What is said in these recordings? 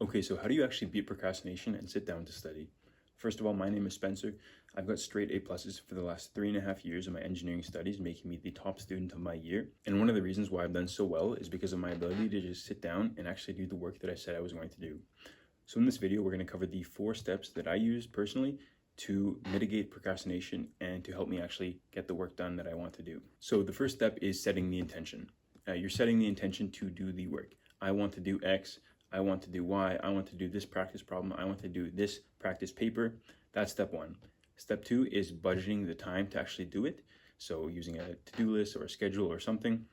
Okay, so how do you actually beat procrastination and sit down to study? First of all, my name is Spencer. I've got straight A pluses for the last 3.5 years of my engineering studies, making me the top student of my year. And one of the reasons why I've done so well is because of my ability to just sit down and actually do the work that I said I was going to do. So in this video, we're going to cover the 4 steps that I use personally to mitigate procrastination and to help me actually get the work done that I want to do. So the first step is setting the intention. You're setting the intention to do the work. I want to do X. I want to do Y, I want to do this practice problem, I want to do this practice paper. That's step 1. Step 2 is budgeting the time to actually do it. So using a to-do list or a schedule or something.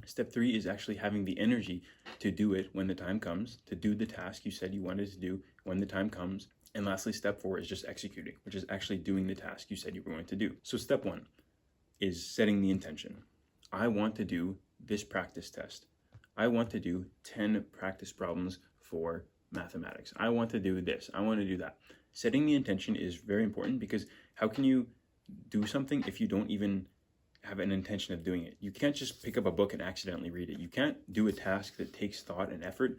Step 3 is actually having the energy to do it when the time comes, to do the task you said you wanted to do when the time comes. And lastly, step 4 is just executing, which is actually doing the task you said you were going to do. So step 1 is setting the intention. I want to do this practice test. I want to do 10 practice problems for mathematics. I want to do this. I want to do that. Setting the intention is very important because how can you do something if you don't even have an intention of doing it? You can't just pick up a book and accidentally read it. You can't do a task that takes thought and effort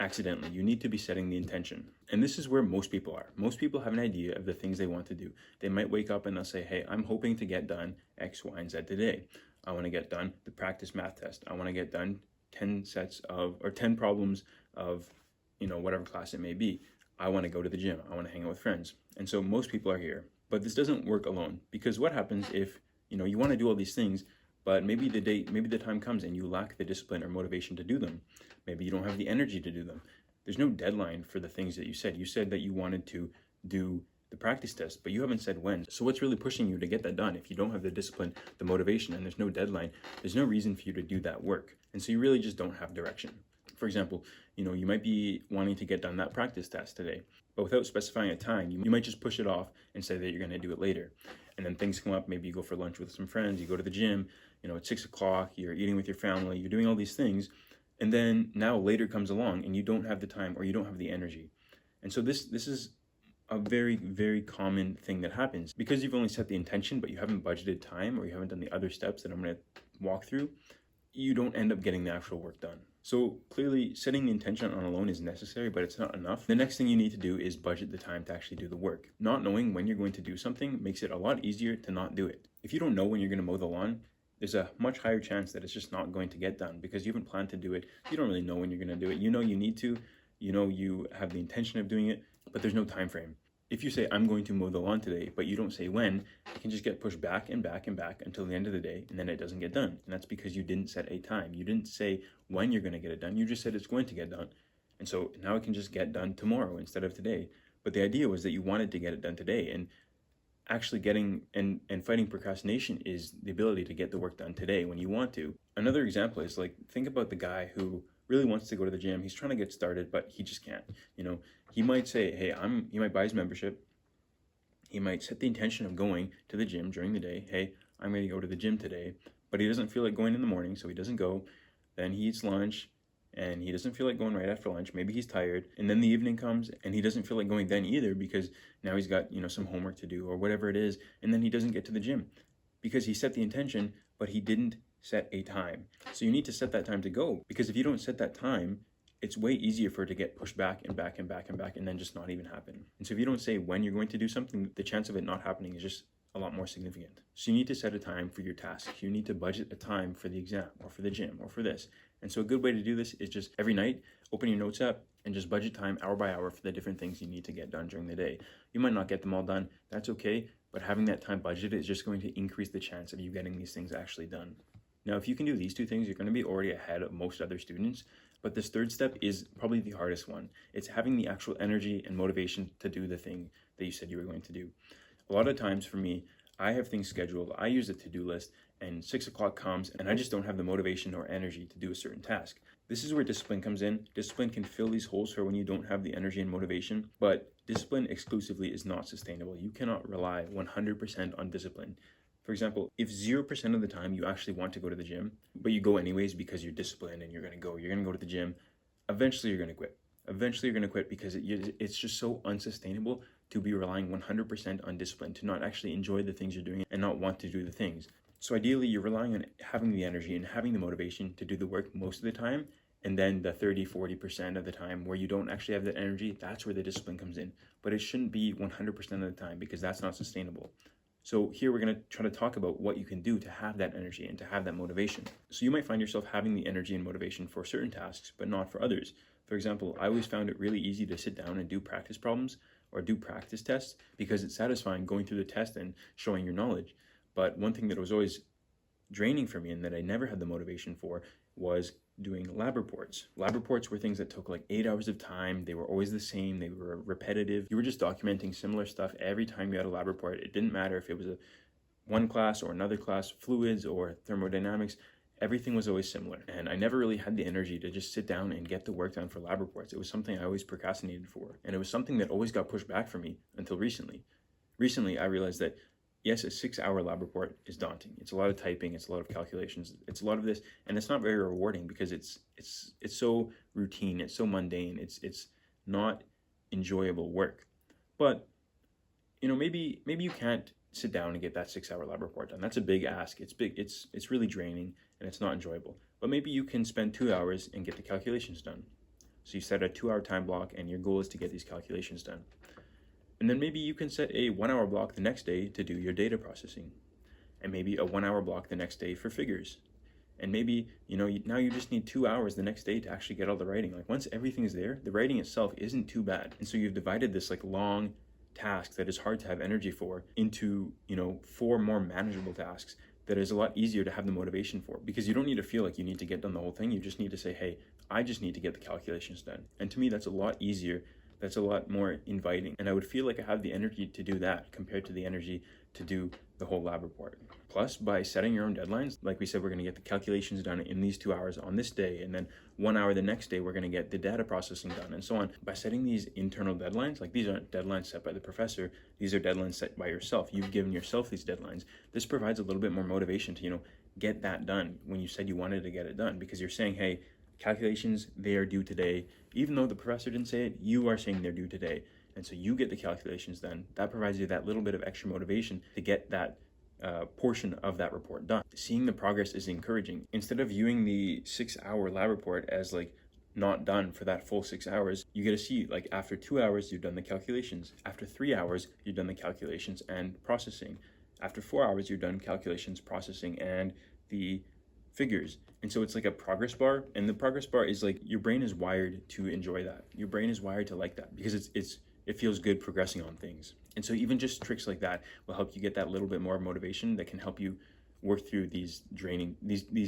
accidentally. You need to be setting the intention. And this is where most people are. Most people have an idea of the things they want to do. They might wake up and they'll say, hey, I'm hoping to get done X, Y, and Z today. I want to get done the practice math test. I want to get done 10 problems of, whatever class it may be. I want to go to the gym. I want to hang out with friends. And so most people are here, but this doesn't work alone, because what happens if, you want to do all these things, but maybe the time comes and you lack the discipline or motivation to do them. Maybe you don't have the energy to do them. There's no deadline for the things that you said. You said that you wanted to do the practice test, but you haven't said when. So what's really pushing you to get that done? If you don't have the discipline, the motivation, and there's no deadline, there's no reason for you to do that work. And so you really just don't have direction. For example, you might be wanting to get done that practice test today, but without specifying a time, you might just push it off and say that you're going to do it later. And then things come up, maybe you go for lunch with some friends, you go to the gym, at 6 o'clock, you're eating with your family, you're doing all these things. And then now later comes along and you don't have the time or you don't have the energy. And so this is a very, very common thing that happens because you've only set the intention, but you haven't budgeted time or you haven't done the other steps that I'm going to walk through. You don't end up getting the actual work done. So clearly setting the intention on alone is necessary, but it's not enough. The next thing you need to do is budget the time to actually do the work. Not knowing when you're going to do something makes it a lot easier to not do it. If you don't know when you're going to mow the lawn, there's a much higher chance that it's just not going to get done because you haven't planned to do it. You don't really know when you're going to do it. You need to, you have the intention of doing it, but there's no time frame. If you say, I'm going to mow the lawn today, but you don't say when, it can just get pushed back and back and back until the end of the day, and then it doesn't get done. And that's because you didn't set a time. You didn't say when you're going to get it done. You just said it's going to get done. And so now it can just get done tomorrow instead of today. But the idea was that you wanted to get it done today. And actually getting and fighting procrastination is the ability to get the work done today when you want to. Another example is think about the guy who really wants to go to the gym. He's trying to get started, but he just can't. He might say, hey, he might buy his membership. He might set the intention of going to the gym during the day. Hey, I'm going to go to the gym today, but he doesn't feel like going in the morning, so he doesn't go. Then he eats lunch and he doesn't feel like going right after lunch. Maybe he's tired. And then the evening comes and he doesn't feel like going then either because now he's got, some homework to do or whatever it is. And then he doesn't get to the gym because he set the intention, but he didn't set a time. So you need to set that time to go, because if you don't set that time, it's way easier for it to get pushed back and back and back and back and then just not even happen. And so if you don't say when you're going to do something, the chance of it not happening is just a lot more significant. So you need to set a time for your tasks. You need to budget a time for the exam or for the gym or for this. And so a good way to do this is just every night, open your notes app and just budget time hour by hour for the different things you need to get done during the day. You might not get them all done. That's okay. But having that time budgeted is just going to increase the chance of you getting these things actually done. Now, if you can do these 2 things, you're going to be already ahead of most other students. But this third step is probably the hardest one. It's having the actual energy and motivation to do the thing that you said you were going to do. A lot of times for me, I have things scheduled. I use a to-do list and 6 o'clock comes and I just don't have the motivation or energy to do a certain task. This is where discipline comes in. Discipline can fill these holes for when you don't have the energy and motivation, but discipline exclusively is not sustainable. You cannot rely 100% on discipline. For example, if 0% of the time you actually want to go to the gym, but you go anyways because you're disciplined and you're going to go to the gym, eventually you're going to quit. Eventually you're going to quit because it's just so unsustainable to be relying 100% on discipline, to not actually enjoy the things you're doing and not want to do the things. So ideally, you're relying on having the energy and having the motivation to do the work most of the time And then the 30-40% of the time where you don't actually have that energy, that's where the discipline comes in. But it shouldn't be 100% of the time, because that's not sustainable. So here we're going to try to talk about what you can do to have that energy and to have that motivation. So you might find yourself having the energy and motivation for certain tasks, but not for others. For example, I always found it really easy to sit down and do practice problems or do practice tests, because it's satisfying going through the test and showing your knowledge. But one thing that was always draining for me and that I never had the motivation for was doing lab reports. Lab reports were things that took like 8 hours of time. They were always the same. They were repetitive. You were just documenting similar stuff every time you had a lab report. It didn't matter if it was one class or another class, fluids or thermodynamics. Everything was always similar. And I never really had the energy to just sit down and get the work done for lab reports. It was something I always procrastinated for. And it was something that always got pushed back from me until recently. Recently, I realized that yes, a 6-hour lab report is daunting. It's a lot of typing, it's a lot of calculations, it's a lot of this, and it's not very rewarding because it's so routine, it's so mundane, it's not enjoyable work. But maybe you can't sit down and get that 6-hour lab report done. That's a big ask. It's big. It's really draining and it's not enjoyable. But maybe you can spend 2 hours and get the calculations done. So you set a 2-hour time block, and your goal is to get these calculations done. And then maybe you can set a 1-hour block the next day to do your data processing, and maybe a 1-hour block the next day for figures. And maybe, now you just need 2 hours the next day to actually get all the writing. Like once everything is there, the writing itself isn't too bad. And so you've divided this like long task that is hard to have energy for into, 4 more manageable tasks that is a lot easier to have the motivation for, because you don't need to feel like you need to get done the whole thing. You just need to say, hey, I just need to get the calculations done. And to me, that's a lot easier. That's a lot more inviting. And I would feel like I have the energy to do that compared to the energy to do the whole lab report. Plus, by setting your own deadlines, like we said, we're going to get the calculations done in these 2 hours on this day, and then 1 hour the next day, we're going to get the data processing done, and so on. By setting these internal deadlines, like these aren't deadlines set by the professor, these are deadlines set by yourself. You've given yourself these deadlines. This provides a little bit more motivation to, get that done when you said you wanted to get it done, because you're saying, hey, calculations, they are due today. Even though the professor didn't say it, you are saying they're due today. And so you get the calculations done. That provides you that little bit of extra motivation to get that portion of that report done. Seeing the progress is encouraging. Instead of viewing the 6-hour lab report as like not done for that full 6 hours, you get to see like after 2 hours, you've done the calculations. After 3 hours, you've done the calculations and processing. After 4 hours, you're done calculations, processing, and the figures. And so it's like a progress bar, and the progress bar is like your brain is wired to enjoy that. Your brain is wired to like that because it feels good progressing on things. And so even just tricks like that will help you get that little bit more motivation that can help you work through these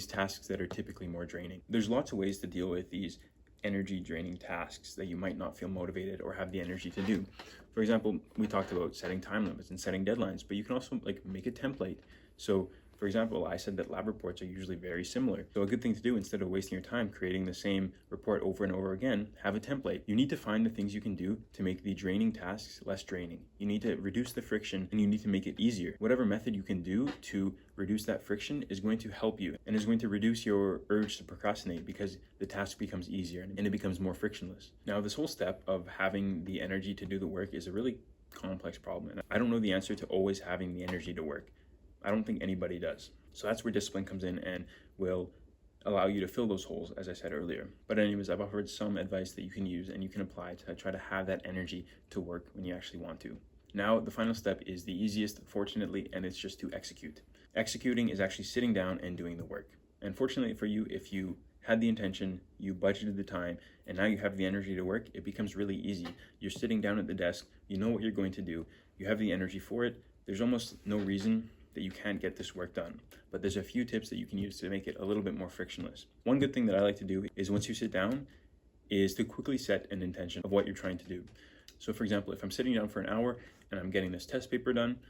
tasks that are typically more draining. There's lots of ways to deal with these energy draining tasks that you might not feel motivated or have the energy to do. For example, we talked about setting time limits and setting deadlines, but you can also like make a template. So for example, I said that lab reports are usually very similar. So a good thing to do, instead of wasting your time creating the same report over and over again, have a template. You need to find the things you can do to make the draining tasks less draining. You need to reduce the friction, and you need to make it easier. Whatever method you can do to reduce that friction is going to help you and is going to reduce your urge to procrastinate, because the task becomes easier and it becomes more frictionless. Now, this whole step of having the energy to do the work is a really complex problem. And I don't know the answer to always having the energy to work. I don't think anybody does. So that's where discipline comes in and will allow you to fill those holes, as I said earlier. But anyways, I've offered some advice that you can use and you can apply to try to have that energy to work when you actually want to. Now, the final step is the easiest, fortunately, and it's just to execute. Executing is actually sitting down and doing the work. And fortunately for you, if you had the intention, you budgeted the time, and now you have the energy to work, it becomes really easy. You're sitting down at the desk, you know what you're going to do, you have the energy for it. There's almost no reason that you can't get this work done. But there's a few tips that you can use to make it a little bit more frictionless. One good thing that I like to do is once you sit down is to quickly set an intention of what you're trying to do. So for example, if I'm sitting down for an hour and I'm getting this test paper done,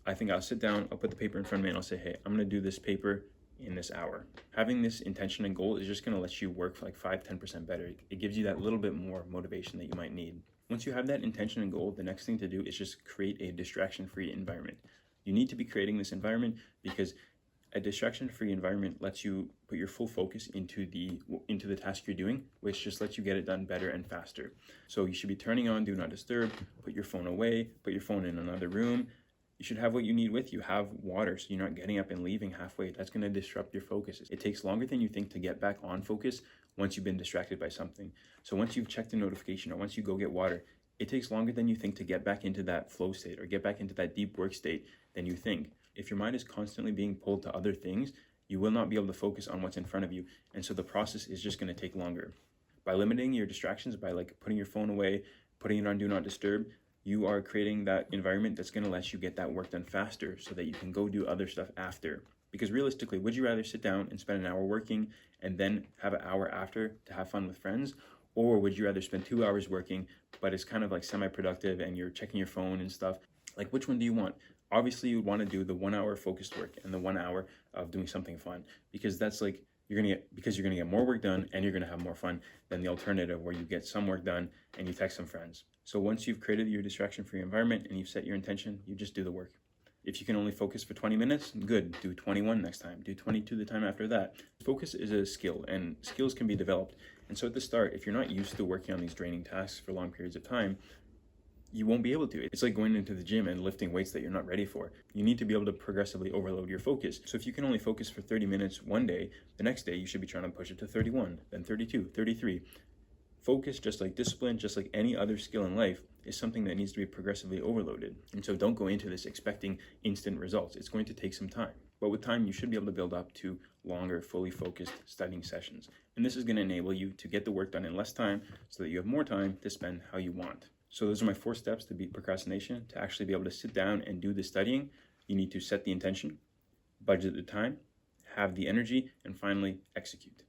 I think I'll sit down, I'll put the paper in front of me and I'll say, hey, I'm gonna do this paper in this hour. Having this intention and goal is just gonna let you work for like 5-10% better. It gives you that little bit more motivation that you might need. Once you have that intention and goal, the next thing to do is just create a distraction-free environment. You need to be creating this environment because a distraction-free environment lets you put your full focus into the task you're doing, which just lets you get it done better and faster. So you should be turning on Do Not Disturb, put your phone away, put your phone in another room. You should have what you need with you. Have water so you're not getting up and leaving halfway. That's going to disrupt your focus. It takes longer than you think to get back on focus once you've been distracted by something. So once you've checked a notification or once you go get water, it takes longer than you think to get back into that flow state or get back into that deep work state than you think. If your mind is constantly being pulled to other things, you will not be able to focus on what's in front of you. And so the process is just going to take longer. By limiting your distractions, by like putting your phone away, putting it on do not disturb, you are creating that environment that's going to let you get that work done faster so that you can go do other stuff after. Because realistically, would you rather sit down and spend an hour working and then have an hour after to have fun with friends? Or would you rather spend 2 hours working, but it's kind of like semi-productive and you're checking your phone and stuff? Like, which one do you want? Obviously, you would want to do the 1 hour focused work and the 1 hour of doing something fun, because that's like, you're gonna get more work done and you're gonna have more fun than the alternative where you get some work done and you text some friends. So once you've created your distraction-free environment and you've set your intention, you just do the work. If you can only focus for 20 minutes, good, do 21 next time, do 22 the time after that. Focus is a skill and skills can be developed. And so at the start, if you're not used to working on these draining tasks for long periods of time, you won't be able to. It's like going into the gym and lifting weights that you're not ready for. You need to be able to progressively overload your focus. So if you can only focus for 30 minutes one day, the next day you should be trying to push it to 31, then 32, 33. Focus, just like discipline, just like any other skill in life, is something that needs to be progressively overloaded. And so don't go into this expecting instant results. It's going to take some time. But with time, you should be able to build up to longer, fully focused studying sessions. And this is going to enable you to get the work done in less time so that you have more time to spend how you want. So those are my 4 steps to beat procrastination. To actually be able to sit down and do the studying, you need to set the intention, budget the time, have the energy, and finally execute.